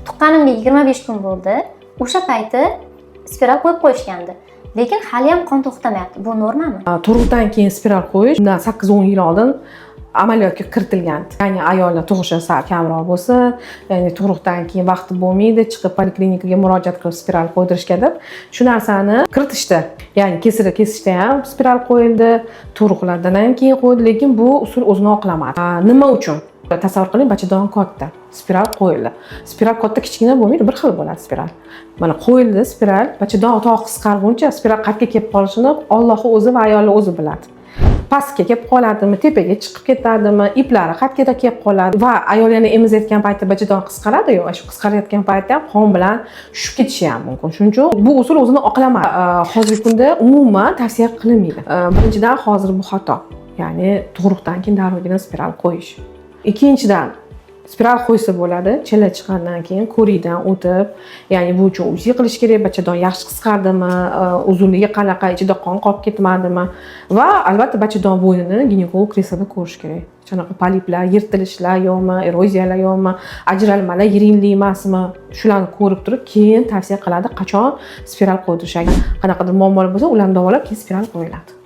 tuqqanimga 25 kun bo'ldi. O'sha payti spiral qo'yib qo'yishgandi. Lekin hali ham qon to'xtamayapti. Bu normami? Tug'ruqdan keyin spiral qo'yish bundan 8-10 yil oldin amaliyotga kiritilgandi. Ya'ni ayollar tug'ishi sal kamroq bo'lsa, ya'ni tug'ruqdan keyin vaqti bo'lmaydi, chiqib poliklinikaga murojaat qilib spiral qo'ydirishga deb shu narsani kiritishdi. Ya'ni kesishda ham spiral qo'yildi, tug'ruqlardan ham keyin qo'yildi, lekin bu usul o'zini oqlamadi. Nima uchun? Tasavvur qiling, bachadon katta, spiral qo'yildi. Spiral katta kichkina bo'lmaydi, bir xil bo'ladi spiral. Mana qo'yildi spiral, bachadon to qisqarguncha spiral qayerga kelib qolishini Alloh o'zi va ayollar o'zi biladi. Pastga kelib qoladimi, tepaga chiqib ketadimi, iplari qayerga kelib qoladi va ayol yana emizayotgan paytda bachadon qisqaradi-yu, shu qisqarayotgan paytda ham qon bilan tushib ketishi ham mumkin. Shuning uchun bu usul o'zini oqlamadi. Hozirgi kunda umuman tavsiya qilinmaydi. Birinchidan hozir bu xato. Ya'ni tug'ruqdan keyin darrov spiral qo'yish. Ikkinchidan spiral qo'ysa bo'ladi, chala chiqqandan keyin ko'rikdan o'tib, ya'ni bu uchun UZI qilish kerak, bachadon yaxshi qisqardimi, uzunligi qanaqa, ichida qon qolib ketmadimi va albatta bachadon bo'ynini ginekolog kreslada ko'rish kerak. Shunaqa poliplar, yirtilishlar yo'qmi, eroziyalar yo'qmi, ajralmalar yiringli emasmi, shularni ko'rib turib, keyin tavsiya qiladi qachon spiral qo'ydirish. Qanaqadir muammolar bo'lsa, ularni davolab keyin spiral qo'yiladi.